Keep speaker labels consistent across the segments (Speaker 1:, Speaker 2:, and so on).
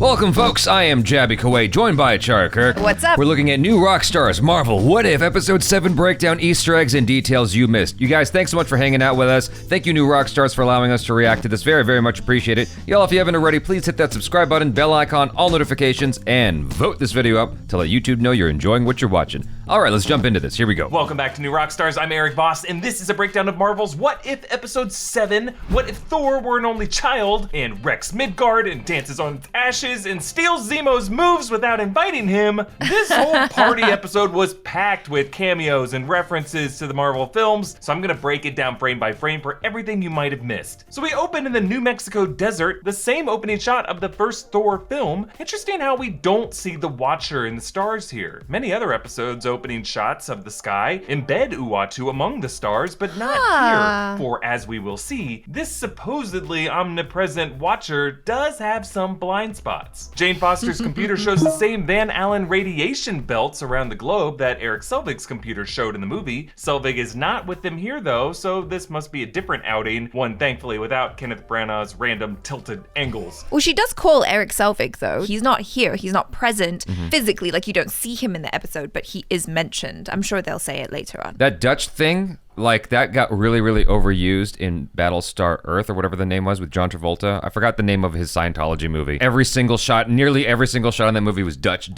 Speaker 1: Welcome, folks. I am Jaby Koay, joined by ACHARA KIRK.
Speaker 2: What's up?
Speaker 1: We're looking at new Rockstars, Marvel, What If, Episode 7 breakdown, Easter eggs, and details you missed. You guys, thanks so much for hanging out with us. Thank you, new Rockstars, for allowing us to react to this. Very, very much appreciate it. Y'all, if you haven't already, please hit that subscribe button, bell icon, all notifications, and vote this video up to let YouTube know you're enjoying what you're watching. All right, let's jump into this. Here we go.
Speaker 3: Welcome back to New Rockstars. I'm Eric Voss, and this is a breakdown of Marvel's What If Episode 7. What if Thor were an only child, and wrecks Midgard, and dances on ashes, and steals Zemo's moves without inviting him? This whole party episode was packed with cameos and references to the Marvel films, so I'm gonna break it down frame by frame for everything you might have missed. So we open in the New Mexico desert, the same opening shot of the first Thor film. Interesting how we don't see the Watcher in the stars here. Many other episodes opening shots of the sky embed Uatu among the stars, but not here. For as we will see, this supposedly omnipresent Watcher does have some blind spots. Jane Foster's computer shows the same Van Allen radiation belts around the globe that Eric Selvig's computer showed in the movie. Selvig is not with them here though, so this must be a different outing, one thankfully without Kenneth Branagh's random tilted angles.
Speaker 2: Well, she does call Eric Selvig though. He's not here, he's not present physically, like you don't see him in the episode, but he is mentioned. I'm sure they'll say it later on.
Speaker 1: That Dutch thing, like that got really, really overused in Battlestar Earth or whatever the name was with John Travolta. I forgot the name of his Scientology movie. Every single shot, nearly every single shot in that movie was Dutch.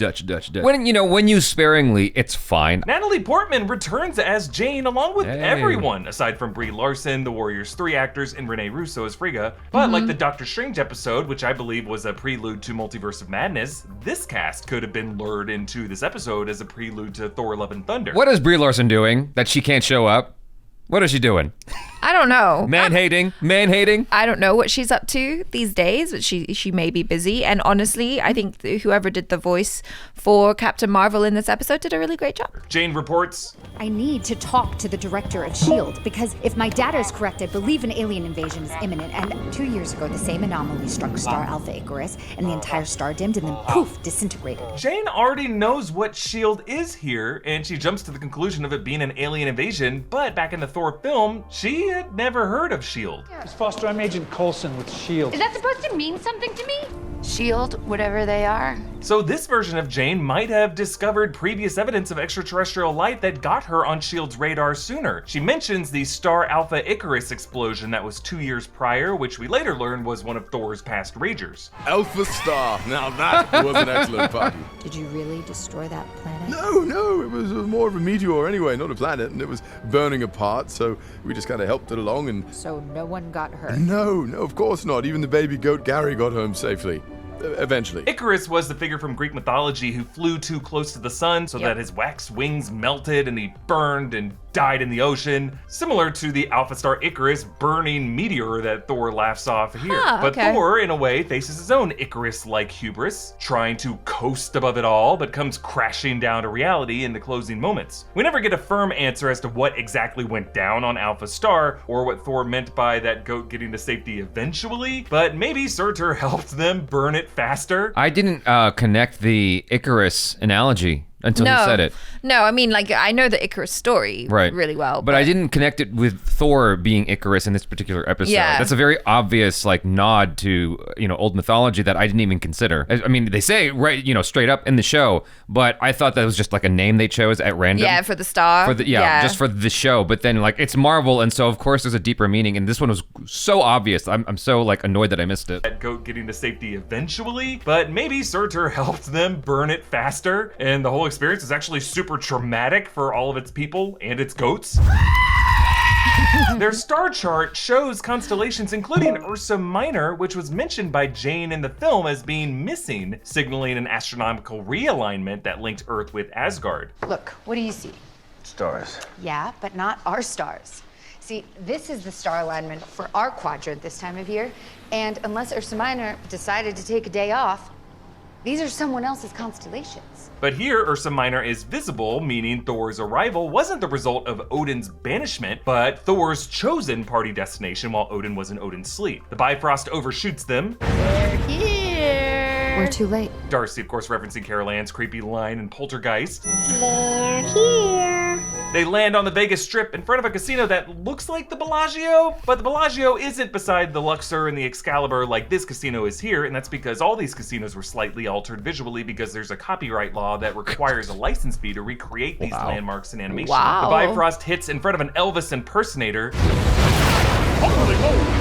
Speaker 1: When used sparingly, it's fine.
Speaker 3: Natalie Portman returns as Jane along with everyone, aside from Brie Larson, the Warriors 3 actors, and Rene Russo as Frigga. But like the Doctor Strange episode, which I believe was a prelude to Multiverse of Madness, this cast could have been lured into this episode as a prelude to Thor: Love and Thunder.
Speaker 1: What is Brie Larson doing that she can't show up? What is she doing?
Speaker 2: I don't know.
Speaker 1: Man-hating?
Speaker 2: I don't know what she's up to these days, but she may be busy. And honestly, I think whoever did the voice for Captain Marvel in this episode did a really great job.
Speaker 3: Jane reports,
Speaker 4: I need to talk to the director of S.H.I.E.L.D. because if my data is correct, I believe an alien invasion is imminent. And 2 years ago, the same anomaly struck star Alpha Icarus, and the entire star dimmed and then poof, disintegrated.
Speaker 3: Jane already knows what S.H.I.E.L.D. is here, and she jumps to the conclusion of it being an alien invasion, but back in the Thor film, she had never heard of S.H.I.E.L.D.
Speaker 5: Miss Foster, I'm Agent Coulson with S.H.I.E.L.D.
Speaker 6: Is that supposed to mean something to me? S.H.I.E.L.D., whatever they are.
Speaker 3: So this version of Jane might have discovered previous evidence of extraterrestrial life that got her on S.H.I.E.L.D.'s radar sooner. She mentions the star Alpha Icarus explosion that was 2 years prior, which we later learned was one of Thor's past ragers.
Speaker 7: Alpha Star, now that was an excellent party.
Speaker 4: Did you really destroy that planet?
Speaker 7: No, it was more of a meteor anyway, not a planet, and it was burning apart, so we just kind of helped it along and...
Speaker 4: So no one got hurt?
Speaker 7: No, of course not. Even the baby goat Gary got home safely. Eventually.
Speaker 3: Icarus was the figure from Greek mythology who flew too close to the sun so that his wax wings melted and he burned and died in the ocean, similar to the Alpha Star Icarus burning meteor that Thor laughs off here. But Thor, in a way, faces his own Icarus-like hubris, trying to coast above it all, but comes crashing down to reality in the closing moments. We never get a firm answer as to what exactly went down on Alpha Star, or what Thor meant by that goat getting to safety eventually, but maybe Surtur helped them burn it faster.
Speaker 1: I didn't connect the Icarus analogy until you said it.
Speaker 2: No, I mean, like, I know the Icarus story really well.
Speaker 1: But I didn't connect it with Thor being Icarus in this particular episode.
Speaker 2: Yeah.
Speaker 1: That's a very obvious, like, nod to, old mythology that I didn't even consider. I mean, they say, straight up in the show, but I thought that was just, like, a name they chose at random.
Speaker 2: Yeah, for the star.
Speaker 1: Just for the show. But then, like, it's Marvel, and so, of course, there's a deeper meaning, and this one was so obvious. I'm so, like, annoyed that I missed it.
Speaker 3: That goat getting to safety eventually, but maybe Surtur helped them burn it faster, and the whole experience is actually super traumatic for all of its people and its goats. Their star chart shows constellations including Ursa Minor, which was mentioned by Jane in the film as being missing, signaling an astronomical realignment that linked Earth with Asgard.
Speaker 6: Look, what do you see?
Speaker 8: Stars.
Speaker 6: Yeah, but not our stars. See, this is the star alignment for our quadrant this time of year, and unless Ursa Minor decided to take a day off, these are someone else's constellations.
Speaker 3: But here, Ursa Minor is visible, meaning Thor's arrival wasn't the result of Odin's banishment, but Thor's chosen party destination while Odin was in Odin's sleep. The Bifrost overshoots them.
Speaker 6: They're here.
Speaker 4: We're too late.
Speaker 3: Darcy, of course, referencing Carol Ann's creepy line in Poltergeist.
Speaker 6: They're here.
Speaker 3: They land on the Vegas Strip in front of a casino that looks like the Bellagio, but the Bellagio isn't beside the Luxor and the Excalibur like this casino is here, and that's because all these casinos were slightly altered visually because there's a copyright law that requires a license fee to recreate these landmarks in animation.
Speaker 2: Wow.
Speaker 3: The Bifrost hits in front of an Elvis impersonator. Holy moly!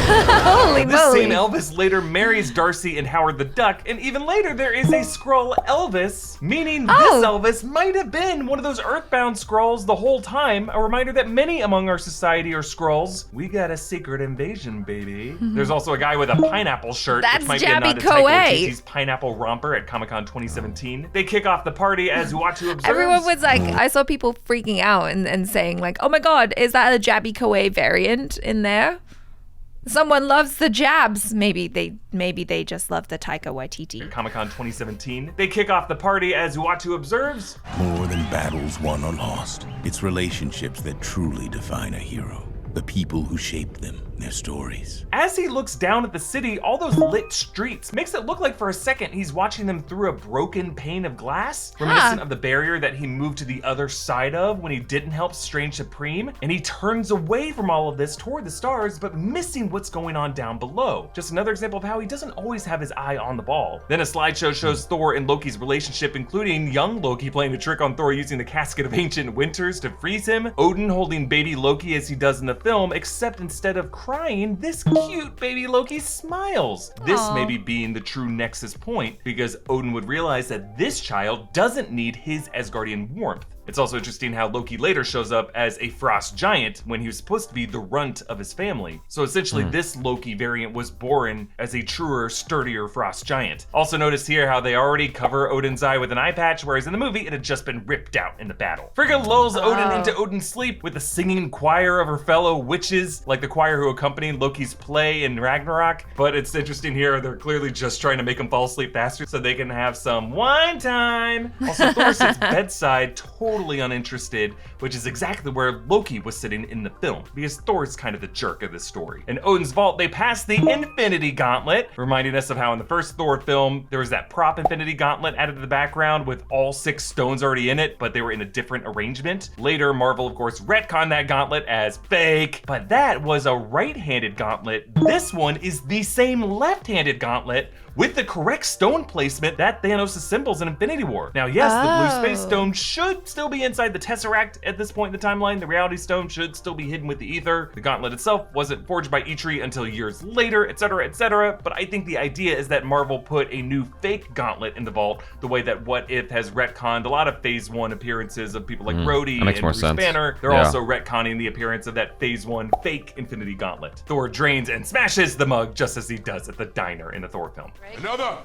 Speaker 2: Holy
Speaker 3: This
Speaker 2: moly.
Speaker 3: same Elvis later marries Darcy and Howard the Duck, and even later there is a Skrull Elvis, meaning this Elvis might have been one of those Earthbound Skrulls the whole time. A reminder that many among our society are Skrulls. We got a secret invasion, baby. There's also a guy with a pineapple shirt,
Speaker 2: That's
Speaker 3: which might
Speaker 2: Jaby
Speaker 3: be a nod to
Speaker 2: Koay.
Speaker 3: Taika Waititi's Pineapple Romper at Comic-Con 2017. They kick off the party as Uatu observes.
Speaker 2: Everyone was like, I saw people freaking out and saying like, oh my God, is that a Jaby Koay variant in there? Someone loves the jabs. Maybe they just love the Taika Waititi.
Speaker 3: Comic-Con 2017. They kick off the party as Uatu observes.
Speaker 8: More than battles won or lost, it's relationships that truly define a hero. The people who shaped them, their stories.
Speaker 3: As he looks down at the city, all those lit streets makes it look like for a second he's watching them through a broken pane of glass, reminiscent of the barrier that he moved to the other side of when he didn't help Strange Supreme, and he turns away from all of this toward the stars, but missing what's going on down below. Just another example of how he doesn't always have his eye on the ball. Then a slideshow shows Thor and Loki's relationship, including young Loki playing a trick on Thor using the casket of ancient winters to freeze him, Odin holding baby Loki as he does in the film, except instead of crying, this cute baby Loki smiles. This maybe being the true nexus point, because Odin would realize that this child doesn't need his Asgardian warmth. It's also interesting how Loki later shows up as a frost giant when he was supposed to be the runt of his family. So essentially this Loki variant was born as a truer, sturdier frost giant. Also notice here how they already cover Odin's eye with an eye patch, whereas in the movie it had just been ripped out in the battle. Frigga lulls Odin into Odin's sleep with a singing choir of her fellow witches, like the choir who accompanied Loki's play in Ragnarok. But it's interesting here, they're clearly just trying to make him fall asleep faster so they can have some wine time. Also, Thor sits bedside, totally uninterested, which is exactly where Loki was sitting in the film, because Thor is kind of the jerk of this story. In Odin's vault, they pass the Infinity Gauntlet, reminding us of how in the first Thor film, there was that prop Infinity Gauntlet added to the background with all 6 stones already in it, but they were in a different arrangement. Later, Marvel, of course, retconned that gauntlet as fake, but that was a right-handed gauntlet. This one is the same left-handed gauntlet with the correct stone placement that Thanos assembles in Infinity War. Now, yes, the blue space stone should still be inside the Tesseract at this point in the timeline. The Reality Stone should still be hidden with the Ether. The gauntlet itself wasn't forged by Eitri until years later, etc., etc. But I think the idea is that Marvel put a new fake gauntlet in the vault, the way that What If has retconned a lot of Phase 1 appearances of people like Rhodey and Bruce Banner. They're also retconning the appearance of that Phase 1 fake Infinity Gauntlet. Thor drains and smashes the mug just as he does at the diner in the Thor film.
Speaker 7: Another!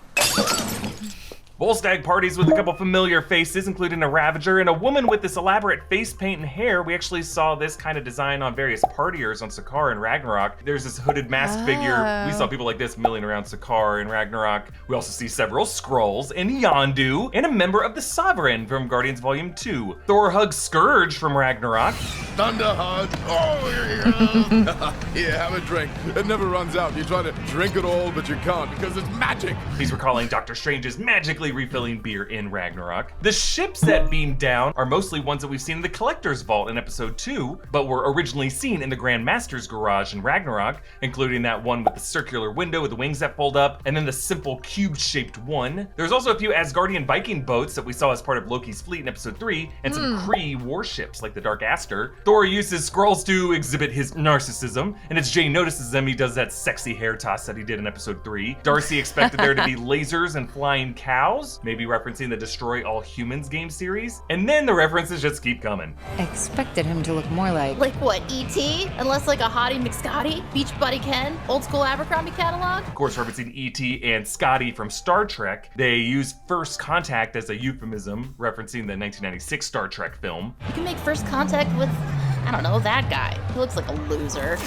Speaker 3: Volstagg parties with a couple familiar faces, including a Ravager and a woman with this elaborate face paint and hair. We actually saw this kind of design on various partiers on Sakaar and Ragnarok. There's this hooded masked figure. We saw people like this milling around Sakaar and Ragnarok. We also see several Skrulls and Yondu and a member of the Sovereign from Guardians Volume 2. Thor hugs Scourge from Ragnarok.
Speaker 7: Thunder hug. Oh, yeah. Here, have a drink. It never runs out. You try to drink it all, but you can't because it's magic.
Speaker 3: He's recalling Doctor Strange's magically refilling beer in Ragnarok. The ships that beam down are mostly ones that we've seen in the Collector's Vault in Episode 2, but were originally seen in the Grand Master's garage in Ragnarok, including that one with the circular window with the wings that fold up, and then the simple cube-shaped one. There's also a few Asgardian Viking boats that we saw as part of Loki's fleet in Episode 3, and some Kree warships like the Dark Aster. Thor uses Skrulls to exhibit his narcissism, and as Jane notices them, he does that sexy hair toss that he did in Episode 3. Darcy expected there to be lasers and flying cows, maybe referencing the Destroy All Humans game series. And then the references just keep coming.
Speaker 6: I expected him to look more like...
Speaker 9: Like what, E.T.? Unless like a Hottie McScotty, Beach Buddy Ken, old school Abercrombie catalog?
Speaker 3: Of course, referencing E.T. and Scotty from Star Trek. They use First Contact as a euphemism, referencing the 1996 Star Trek film.
Speaker 9: You can make first contact with, I don't know, that guy. He looks like a loser.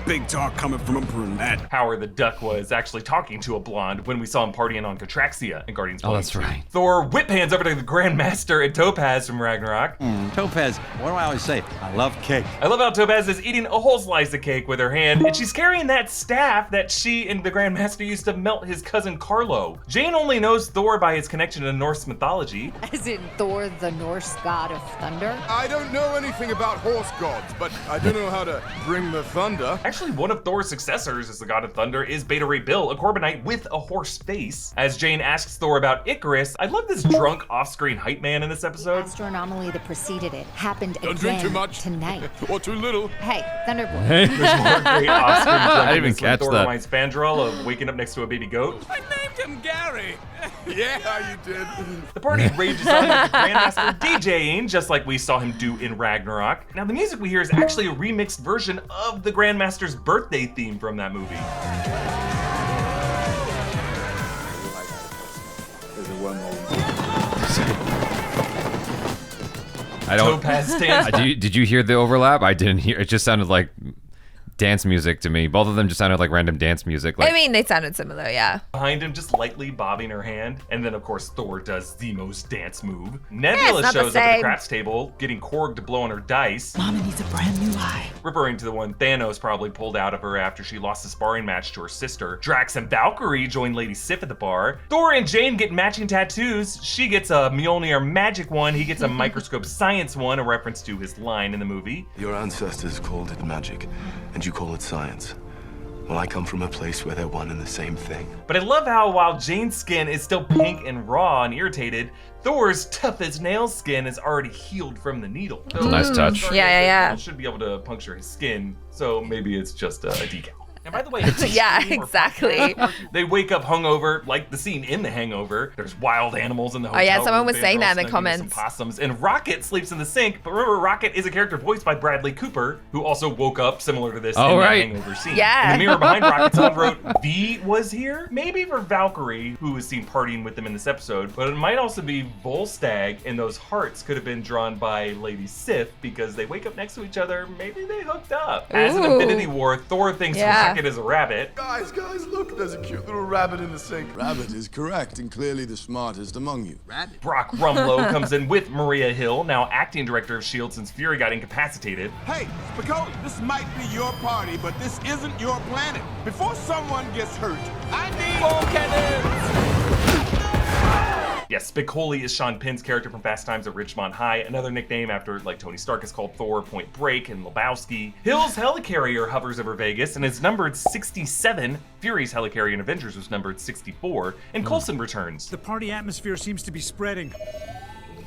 Speaker 10: big talk coming from a brunette.
Speaker 3: Howard the Duck was actually talking to a blonde when we saw him partying on Catraxia in Guardians Volume 2.
Speaker 1: That's right.
Speaker 3: Thor whip hands over to the Grandmaster and Topaz from Ragnarok.
Speaker 11: Topaz, what do I always say? I love cake.
Speaker 3: I love how Topaz is eating a whole slice of cake with her hand, and she's carrying that staff that she and the Grandmaster used to melt his cousin Carlo. Jane only knows Thor by his connection to Norse mythology.
Speaker 4: As in Thor, the Norse god of thunder?
Speaker 7: I don't know anything about horse gods, but I do know how to bring the thunder.
Speaker 3: Actually, one of Thor's successors as the god of thunder is Beta Ray Bill, a Corbinite with a horse face. As Jane asks Thor about Icarus, I love this drunk off-screen hype man in this episode.
Speaker 4: Astro anomaly that preceded it happened
Speaker 7: Don't
Speaker 4: again
Speaker 7: drink too much.
Speaker 4: tonight.
Speaker 7: Or too little.
Speaker 4: Hey, Thunderbolt.
Speaker 3: There's more great off-screen
Speaker 1: I didn't even
Speaker 3: drunkenness when
Speaker 1: catch
Speaker 3: Thor
Speaker 1: that.
Speaker 3: reminds Fandral of waking up next to a baby goat.
Speaker 10: I named him Gary.
Speaker 7: Yeah, you did.
Speaker 3: The party rages on with the Grandmaster DJing, just like we saw him do in Ragnarok. Now, the music we hear is actually a remixed version of the Grandmaster's birthday theme from that movie.
Speaker 1: I don't.
Speaker 3: Topaz stands
Speaker 1: Did you hear the overlap? I didn't hear. It just sounded like dance music to me. Both of them just sounded like random dance music. Like,
Speaker 2: I mean, they sounded similar, yeah.
Speaker 3: behind him, just lightly bobbing her hand. And then, of course, Thor does Zemo's dance move. Nebula
Speaker 2: not the
Speaker 3: shows up at the
Speaker 2: same.
Speaker 3: crafts table, getting Korg to blow on her dice.
Speaker 10: Mama needs a brand new eye.
Speaker 3: Referring to the one Thanos probably pulled out of her after she lost a sparring match to her sister. Drax and Valkyrie join Lady Sif at the bar. Thor and Jane get matching tattoos. She gets a Mjolnir magic one. He gets a microscope science one, a reference to his line in the movie.
Speaker 12: Your ancestors called it magic, and you call it science. Well, I come from a place where they're one and the same thing.
Speaker 3: But I love how while Jane's skin is still pink and raw and irritated, Thor's tough as nails skin is already healed from the needle. So
Speaker 1: Nice touch.
Speaker 2: Yeah.
Speaker 3: Should be able to puncture his skin, so maybe it's just a decal. And by the way,
Speaker 2: Yeah, exactly.
Speaker 3: They wake up hungover, like the scene in The Hangover. There's wild animals in the hotel.
Speaker 2: Oh, yeah, someone
Speaker 3: room,
Speaker 2: was saying that in the
Speaker 3: Fangirl snugging
Speaker 2: comments.
Speaker 3: with some possums, and Rocket sleeps in the sink. But remember, Rocket is a character voiced by Bradley Cooper, who also woke up similar to this in
Speaker 1: Oh,
Speaker 3: the
Speaker 1: right.
Speaker 3: Hangover scene.
Speaker 2: Yeah.
Speaker 3: In the mirror behind Rocket, someone wrote, V was here? Maybe for Valkyrie, who was seen partying with them in this episode, but it might also be Volstagg, and those hearts could have been drawn by Lady Sif because they wake up next to each other. Maybe they hooked up. As in
Speaker 2: Ooh.
Speaker 3: Infinity War, Thor thinks
Speaker 2: Yeah.
Speaker 3: Rocket is a rabbit.
Speaker 7: Guys, look, there's a cute little rabbit in the sink.
Speaker 13: Rabbit is correct and clearly the smartest among you. Rabbit?
Speaker 3: Brock Rumlow comes in with Maria Hill, now acting director of S.H.I.E.L.D. since Fury got incapacitated.
Speaker 10: Hey, Spicoli, this might be your party, but this isn't your planet. Before someone gets hurt, I need more cannons.
Speaker 3: Yes, Spicoli is Sean Penn's character from Fast Times at Ridgemont High, another nickname after, like, Tony Stark is called Thor, Point Break, and Lebowski. Hill's helicarrier hovers over Vegas and is numbered 67. Fury's helicarrier in Avengers was numbered 64, and Coulson returns.
Speaker 5: The party atmosphere seems to be spreading.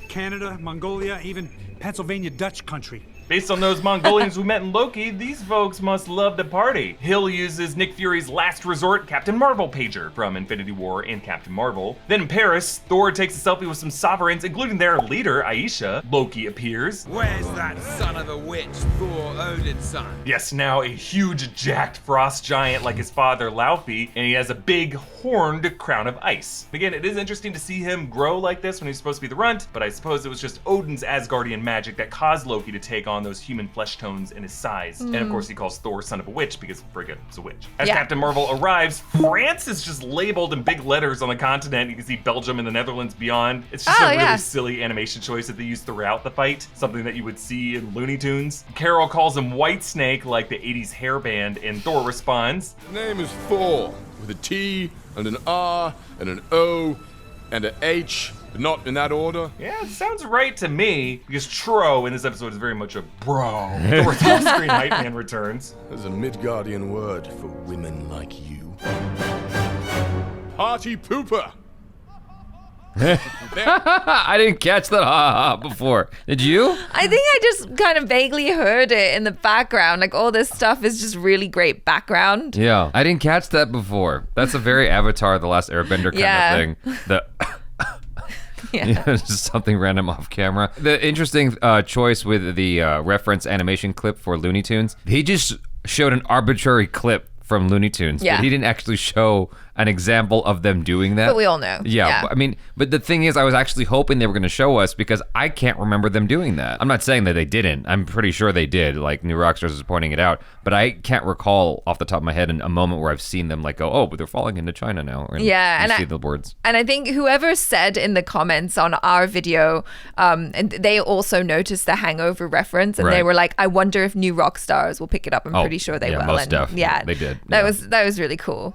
Speaker 5: Canada, Mongolia, even Pennsylvania Dutch country.
Speaker 3: Based on those Mongolians we met in Loki, these folks must love to party. Hill uses Nick Fury's last resort Captain Marvel pager from Infinity War and Captain Marvel. Then in Paris, Thor takes a selfie with some sovereigns, including their leader, Aisha. Loki appears.
Speaker 10: Where's that son of a witch, Thor, Odin's son?
Speaker 3: Yes, now a huge jacked frost giant like his father Laufey, and he has a big horned crown of ice. Again, it is interesting to see him grow like this when he's supposed to be the runt, but I suppose it was just Odin's Asgardian magic that caused Loki to take on those human flesh tones in his size. And of course he calls Thor son of a witch because friggin' it's a witch. As Captain Marvel arrives, France is just labeled in big letters on the continent. You can see Belgium and the Netherlands beyond. It's just a really silly animation choice that they use throughout the fight, something that you would see in Looney Tunes. Carol calls him White Snake like the 80s hairband, and Thor responds,
Speaker 7: His name is Thor, with a T and an R and an O and an H, but not in that order.
Speaker 3: yeah, it sounds right to me, because Tro in this episode is very much a bro. Thor's off-screen hype man returns.
Speaker 7: There's a Midgardian word for women like you. Party pooper.
Speaker 1: I didn't catch that ha before. Did you?
Speaker 2: I think I just kind of vaguely heard it in the background. Like, all this stuff is just really great background.
Speaker 1: Yeah, I didn't catch that before. That's a very Avatar: The Last Airbender kind of thing. The yeah, it's just something random off camera. The interesting choice with the reference animation clip for Looney Tunes, he just showed an arbitrary clip from Looney Tunes, but he didn't actually show an example of them doing that.
Speaker 2: But we all know.
Speaker 1: Yeah. I mean, but the thing is, I was actually hoping they were going to show us because I can't remember them doing that. I'm not saying that they didn't. I'm pretty sure they did, like New Rockstars is pointing it out. But I can't recall off the top of my head a moment where I've seen them like go, oh, but they're falling into China now. And
Speaker 2: and
Speaker 1: see the words.
Speaker 2: And I think whoever said in the comments on our video, and they also noticed the Hangover reference, and they were like, I wonder if New Rockstars will pick it up. I'm pretty sure they will.
Speaker 1: Most definitely.
Speaker 2: Yeah,
Speaker 1: they did.
Speaker 2: That was really cool.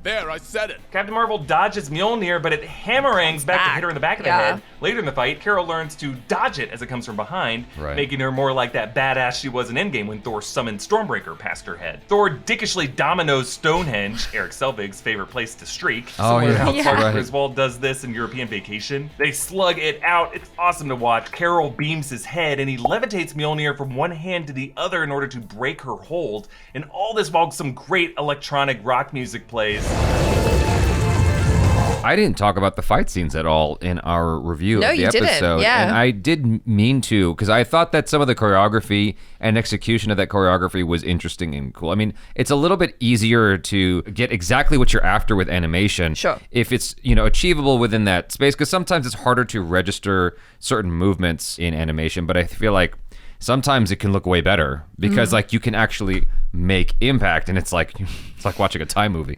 Speaker 7: There, I said it.
Speaker 3: Captain Marvel dodges Mjolnir, but it hammerangs back to hit her in the back of the head. Later in the fight, Carol learns to dodge it as it comes from behind, making her more like that badass she was in Endgame when Thor summoned Stormbreaker past her head. Thor dickishly dominoes Stonehenge, Eric Selvig's favorite place to streak. Similar to how Clark Griswold does this in European Vacation. They slug it out. It's awesome to watch. Carol beams his head, and he levitates Mjolnir from one hand to the other in order to break her hold. And all this while some great electronic rock music plays.
Speaker 1: I didn't talk about the fight scenes at all in our review of the episode.
Speaker 2: Didn't. Yeah.
Speaker 1: And I did mean to, because I thought that some of the choreography and execution of that choreography was interesting and cool. I mean, it's a little bit easier to get exactly what you're after with animation.
Speaker 2: Sure.
Speaker 1: If it's, achievable within that space, because sometimes it's harder to register certain movements in animation, but I feel like sometimes it can look way better because like you can actually make impact, and it's like watching a Thai movie.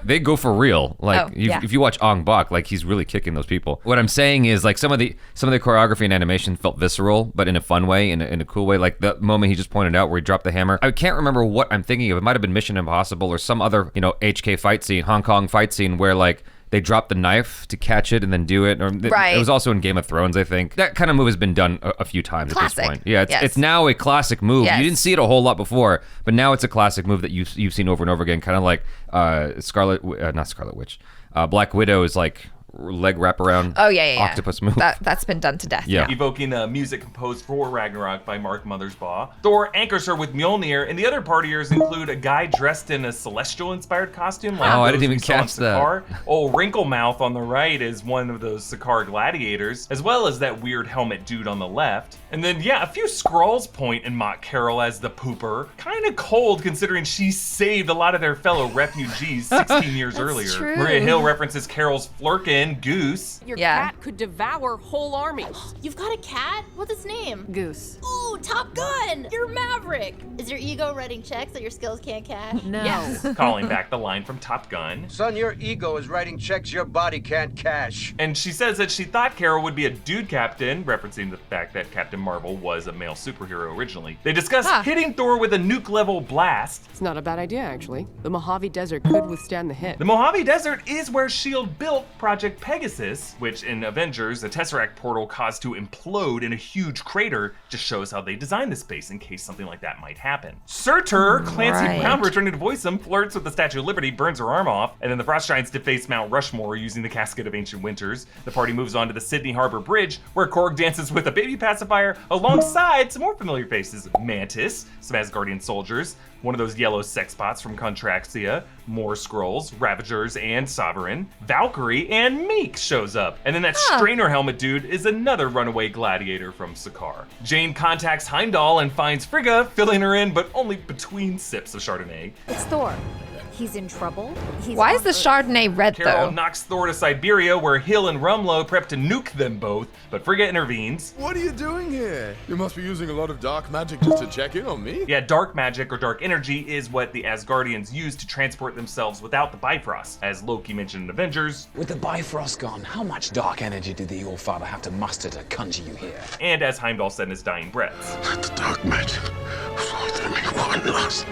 Speaker 1: They go for real. Like if you watch Ong Bak, like he's really kicking those people. What I'm saying is like some of the choreography and animation felt visceral, but in a fun way, in a cool way. Like the moment he just pointed out where he dropped the hammer. I can't remember what I'm thinking of. It might have been Mission Impossible or some other HK fight scene, Hong Kong fight scene where like they drop the knife to catch it and then do it. Or it was also in Game of Thrones, I think. That kind of move has been done a few times at this point. Yeah, it's now a classic move.
Speaker 2: Yes.
Speaker 1: You didn't see it a whole lot before, but now it's a classic move that you've seen over and over again. Kind of like Black Widow is like leg wraparound octopus move.
Speaker 2: That's been done to death.
Speaker 1: Yeah.
Speaker 3: Evoking music composed for Ragnarok by Mark Mothersbaugh. Thor anchors her with Mjolnir, and the other partiers include a guy dressed in a Celestial-inspired costume. Like
Speaker 1: I didn't even catch that.
Speaker 3: Old Wrinkle Mouth on the right is one of those Sakaar gladiators, as well as that weird helmet dude on the left. And then, a few Skrulls point and mock Carol as the pooper. Kind of cold considering she saved a lot of their fellow refugees 16 years earlier.
Speaker 2: True.
Speaker 3: Maria Hill references Carol's Flurkin, Goose.
Speaker 14: Your cat could devour whole armies.
Speaker 9: You've got a cat? What's its name?
Speaker 14: Goose.
Speaker 9: Ooh, Top Gun! You're Maverick! Is your ego writing checks that your skills can't cash?
Speaker 14: No.
Speaker 3: Yes. Calling back the line from Top Gun.
Speaker 15: Son, your ego is writing checks your body can't cash.
Speaker 3: And she says that she thought Carol would be a dude captain, referencing the fact that Captain Marvel was a male superhero originally. They discuss hitting Thor with a nuke-level blast.
Speaker 14: It's not a bad idea, actually. The Mojave Desert could withstand the hit.
Speaker 3: The Mojave Desert is where S.H.I.E.L.D. built Project Pegasus, which in Avengers, the Tesseract portal caused to implode in a huge crater. Just shows how they designed the space in case something like that might happen. Surtur, Clancy Brown returning to voice him, flirts with the Statue of Liberty, burns her arm off, and then the Frost Giants deface Mount Rushmore using the Casket of Ancient Winters. The party moves on to the Sydney Harbor Bridge, where Korg dances with a baby pacifier alongside some more familiar faces. Mantis, some Asgardian soldiers, one of those yellow sex bots from Contraxia, more Skrulls, Ravagers, and Sovereign. Valkyrie and Meek shows up. And then that Strainer helmet dude is another runaway gladiator from Sakaar. Jane contacts Heimdall and finds Frigga, filling her in, but only between sips of Chardonnay.
Speaker 4: It's Thor. He's in trouble.
Speaker 2: Why is the Chardonnay red,
Speaker 3: Carol
Speaker 2: though?
Speaker 3: knocks Thor to Siberia, where Hill and Rumlow prep to nuke them both, but Frigga intervenes.
Speaker 13: What are you doing here? You must be using a lot of dark magic just to check in on me.
Speaker 3: Yeah, dark magic or dark energy is what the Asgardians use to transport themselves without the Bifrost. As Loki mentioned in Avengers,
Speaker 16: with the Bifrost gone, how much dark energy did the All-Father have to muster to conjure you here?
Speaker 3: And as Heimdall said in his dying breaths,
Speaker 7: Let the dark magic flow through me one last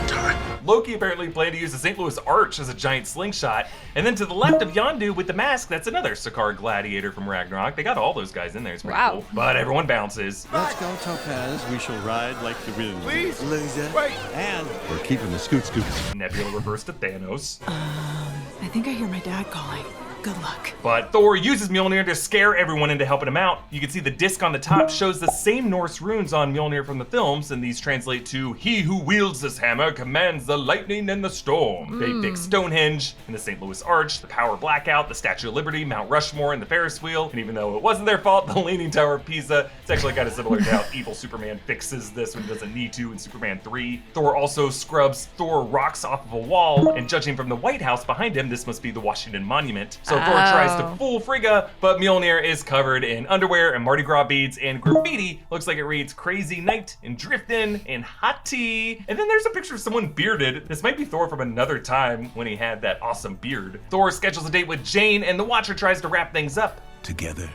Speaker 7: time.
Speaker 3: Loki apparently planned to use the St. Louis Arch as a giant slingshot. And then to the left of Yondu with the mask, that's another Sakaar gladiator from Ragnarok. They got all those guys in there. It's pretty cool. But everyone bounces.
Speaker 11: Let's go, Topaz. We shall ride like the wind.
Speaker 13: Please,
Speaker 11: loser.
Speaker 13: Wait.
Speaker 11: And we're keeping the scoot scoots.
Speaker 3: Nebula reversed to Thanos.
Speaker 14: I think I hear my dad calling.
Speaker 17: Good luck.
Speaker 3: But Thor uses Mjolnir to scare everyone into helping him out. You can see the disc on the top shows the same Norse runes on Mjolnir from the films, and these translate to, "He who wields this hammer commands the lightning and the storm." They fix Stonehenge and the St. Louis Arch, the Power Blackout, the Statue of Liberty, Mount Rushmore, and the Ferris wheel. And even though it wasn't their fault, the Leaning Tower of Pisa, it's actually kind of similar to how evil Superman fixes this when he doesn't need to in Superman 3. Thor also scrubs Thor rocks off of a wall, and judging from the White House behind him, this must be the Washington Monument. So Thor tries to fool Frigga, but Mjolnir is covered in underwear and Mardi Gras beads and graffiti. Looks like it reads "Crazy Night" and "Driftin' and Hot Tea." And then there's a picture of someone bearded. This might be Thor from another time when he had that awesome beard. Thor schedules a date with Jane, and the Watcher tries to wrap things up.
Speaker 8: Together,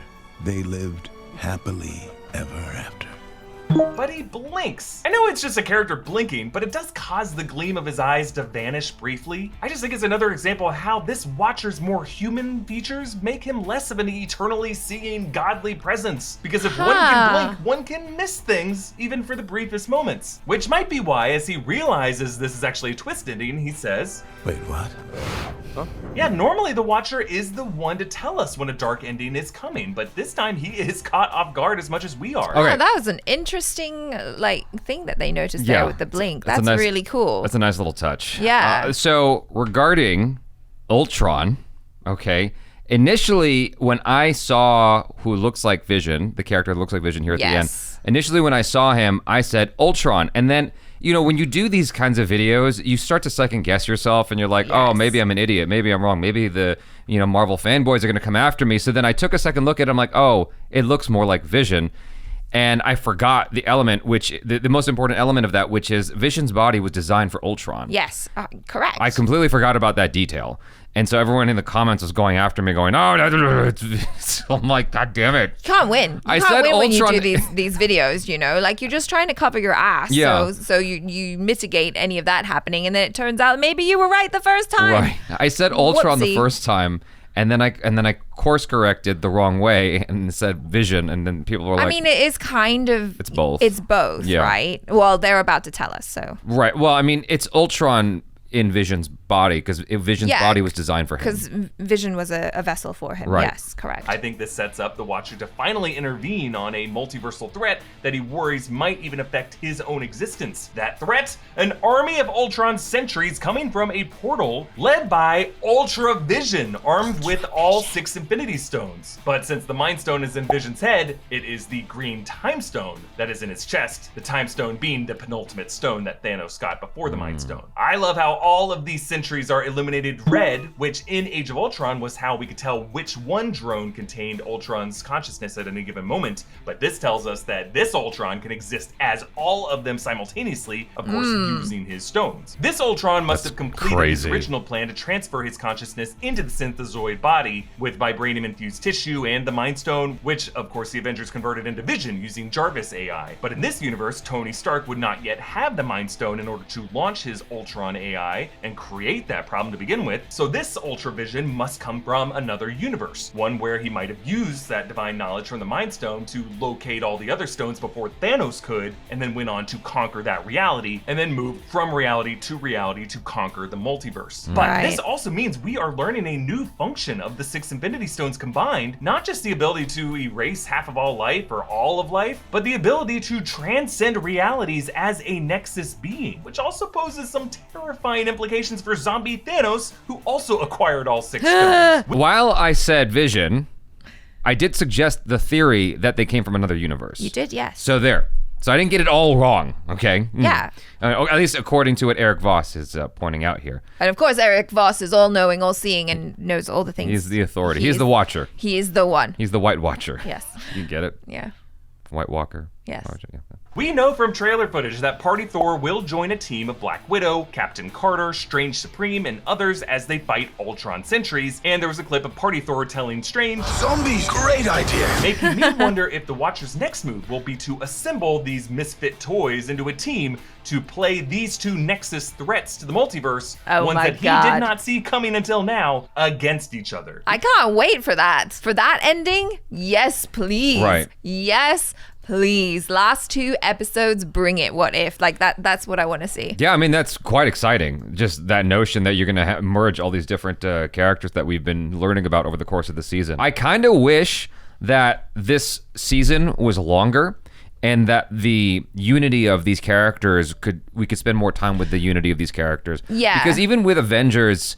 Speaker 8: they lived happily ever after.
Speaker 3: But he blinks. I know it's just a character blinking, but it does cause the gleam of his eyes to vanish briefly. I just think it's another example of how this Watcher's more human features make him less of an eternally seeing godly presence. Because if one can blink, one can miss things, even for the briefest moments. Which might be why, as he realizes this is actually a twist ending, he says,
Speaker 8: "Wait, what?"
Speaker 3: Huh? Yeah, normally the Watcher is the one to tell us when a dark ending is coming, but this time he is caught off guard as much as we are.
Speaker 2: Okay. Oh, that was an interesting thing that they noticed there with the blink. That's really cool.
Speaker 1: That's a nice little touch.
Speaker 2: Yeah.
Speaker 1: So regarding Ultron, okay, initially when I saw who looks like Vision, the character that looks like Vision here at the end, initially when I saw him, I said Ultron, and then when you do these kinds of videos, you start to second guess yourself and you're like, oh, maybe I'm an idiot. Maybe I'm wrong. Maybe the, Marvel fanboys are going to come after me. So then I took a second look at it. I'm like, oh, it looks more like Vision. And I forgot the element, the most important element of that, which is Vision's body was designed for Ultron.
Speaker 2: Yes, correct.
Speaker 1: I completely forgot about that detail. And so everyone in the comments was going after me, going, "Oh, I'm like, God damn it!
Speaker 2: You can't win. You can't win when you do these videos. Like you're just trying to cover your ass.
Speaker 1: Yeah.
Speaker 2: So you mitigate any of that happening, and then it turns out maybe you were right the first time.
Speaker 1: Right. I said Ultron the first time, and then I course corrected the wrong way and said Vision, and then people were like,
Speaker 2: I mean, it is kind of.
Speaker 1: It's both.
Speaker 2: It's both, right? Well, they're about to tell us, so.
Speaker 1: Right. Well, I mean, it's Ultron in Vision's body, because Vision's body was designed for him.
Speaker 2: Because Vision was a vessel for him.
Speaker 1: Right.
Speaker 2: Yes, correct.
Speaker 3: I think this sets up the Watcher to finally intervene on a multiversal threat that he worries might even affect his own existence. That threat? An army of Ultron sentries coming from a portal led by Ultra Vision, armed with all 6 Infinity Stones. But since the Mind Stone is in Vision's head, it is the green Time Stone that is in his chest, the Time Stone being the penultimate stone that Thanos got before the Mind Stone. I love how all of these sentries are illuminated red, which in Age of Ultron was how we could tell which one drone contained Ultron's consciousness at any given moment. But this tells us that this Ultron can exist as all of them simultaneously, of course using his stones. This Ultron must have completed his original plan to transfer his consciousness into the synthezoid body with vibranium-infused tissue and the Mind Stone, which of course the Avengers converted into Vision using Jarvis AI. But in this universe, Tony Stark would not yet have the Mind Stone in order to launch his Ultron AI and create that problem to begin with. So this Ultra Vision must come from another universe, one where he might have used that divine knowledge from the Mind Stone to locate all the other stones before Thanos could, and then went on to conquer that reality, and then move from reality to conquer the multiverse. But this also means we are learning a new function of the 6 Infinity Stones combined, not just the ability to erase half of all life or all of life, but the ability to transcend realities as a Nexus being, which also poses some terrifying implications for zombie Thanos, who also acquired all 6 stones.
Speaker 1: While I said Vision, I did suggest the theory that they came from another universe.
Speaker 2: You did, yes.
Speaker 1: So there. So I didn't get it all wrong, okay?
Speaker 2: Yeah.
Speaker 1: At least according to what Eric Voss is pointing out here.
Speaker 2: And of course, Eric Voss is all-knowing, all-seeing, and knows all the things.
Speaker 1: He's the authority. He's the Watcher.
Speaker 2: He is the one.
Speaker 1: He's the White Watcher.
Speaker 2: Yes.
Speaker 1: You get it?
Speaker 2: Yeah.
Speaker 1: White Walker.
Speaker 2: Yes.
Speaker 3: We know from trailer footage that Party Thor will join a team of Black Widow, Captain Carter, Strange Supreme, and others as they fight Ultron sentries, and there was a clip of Party Thor telling Strange,
Speaker 7: "Zombies, great idea!"
Speaker 3: making me wonder if the Watcher's next move will be to assemble these misfit toys into a team to play these 2 Nexus threats to the multiverse, ones that he did not see coming until now, against each other.
Speaker 2: I can't wait for that. For that ending, yes, please.
Speaker 1: Right.
Speaker 2: Yes, Please, last 2 episodes, bring it. What if? Like that's what I want to see.
Speaker 1: Yeah, I mean, that's quite exciting. Just that notion that you're going to merge all these different characters that we've been learning about over the course of the season. I kind of wish that this season was longer and that the unity of these characters we could spend more time with the unity of these characters.
Speaker 2: Yeah.
Speaker 1: Because even with Avengers,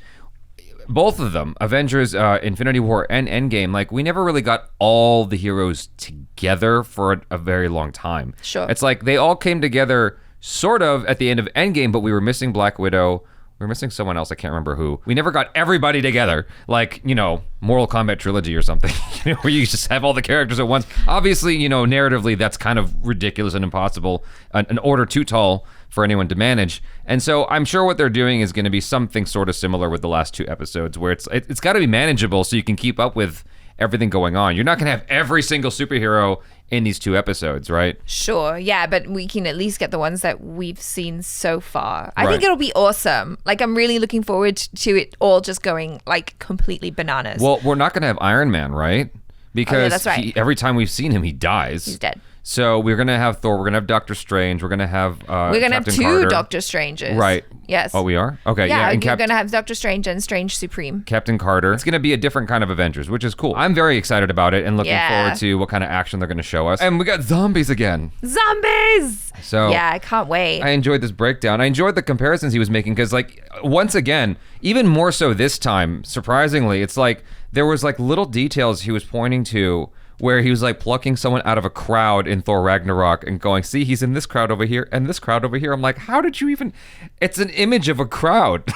Speaker 1: both of them, Avengers, Infinity War, and Endgame, like, we never really got all the heroes together for a very long time.
Speaker 2: Sure.
Speaker 1: It's like they all came together sort of at the end of Endgame, but we were missing Black Widow. We were missing someone else, I can't remember who. We never got everybody together, like, you know, Mortal Kombat Trilogy or something, you know, where you just have all the characters at once. Obviously, you know, narratively, that's kind of ridiculous and impossible, an order too tall for anyone to manage. And so I'm sure what they're doing is going to be something sort of similar with the last 2 episodes, where it's got to be manageable so you can keep up with everything going on. You're not going to have every single superhero in these 2 episodes, right?
Speaker 2: Sure, yeah, but we can at least get the ones that we've seen so far. I
Speaker 1: Right.
Speaker 2: think it'll be awesome. Like, I'm really looking forward to it all just going, like, completely bananas.
Speaker 1: Well, we're not going to have Iron Man, right? Because
Speaker 2: that's right.
Speaker 1: every time we've seen him, he dies.
Speaker 2: He's dead.
Speaker 1: So we're going to have Thor, we're going to have Doctor Strange, we're going to have
Speaker 2: We're going to have
Speaker 1: Captain
Speaker 2: 2
Speaker 1: Carter.
Speaker 2: Doctor Stranges.
Speaker 1: Right.
Speaker 2: Yes.
Speaker 1: Oh, we are? Okay,
Speaker 2: Yeah,
Speaker 1: and
Speaker 2: you're going to have Doctor Strange and Strange Supreme.
Speaker 1: Captain Carter. It's going to be a different kind of Avengers, which is cool. I'm very excited about it and looking
Speaker 2: Yeah.
Speaker 1: forward to what kind of action they're going to show us. And we got zombies again.
Speaker 2: Zombies!
Speaker 1: So
Speaker 2: yeah, I can't wait.
Speaker 1: I enjoyed this breakdown. I enjoyed the comparisons he was making because, like, once again, even more so this time, surprisingly, it's like there was like little details he was pointing to where he was like plucking someone out of a crowd in Thor Ragnarok and going, see, he's in this crowd over here and this crowd over here. I'm like, how did you even, it's an image of a crowd.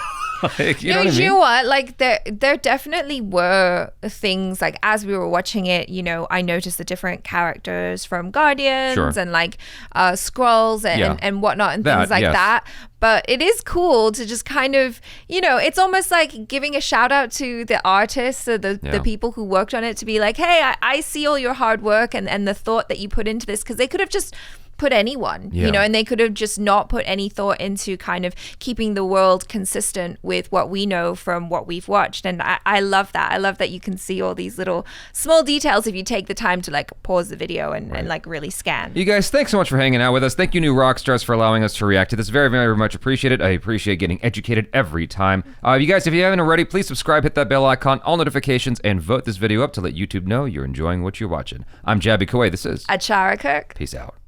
Speaker 1: Like, you know what I mean?
Speaker 2: You know what? Like, there definitely were things, like, as we were watching it, you know, I noticed the different characters from Guardians
Speaker 1: Sure.
Speaker 2: and, like, Skrulls and whatnot and things like
Speaker 1: yes.
Speaker 2: that. But it is cool to just kind of, you know, it's almost like giving a shout out to the artists or the people who worked on it to be like, hey, I see all your hard work and the thought that you put into this, because they could have just put anyone, you know, and they could have just not put any thought into kind of keeping the world consistent with what we know from what we've watched. And I love that. I love that you can see all these little small details if you take the time to, like, pause the video and like really scan.
Speaker 1: You guys, thanks so much for hanging out with us. Thank you, new Rockstars, for allowing us to react to this. Very, very much appreciated. I appreciate getting educated every time. You guys, if you haven't already, please subscribe, hit that bell icon, all notifications, and vote this video up to let YouTube know you're enjoying what you're watching. I'm Jaby Koay. This is
Speaker 2: ACHARA KIRK.
Speaker 1: Peace out.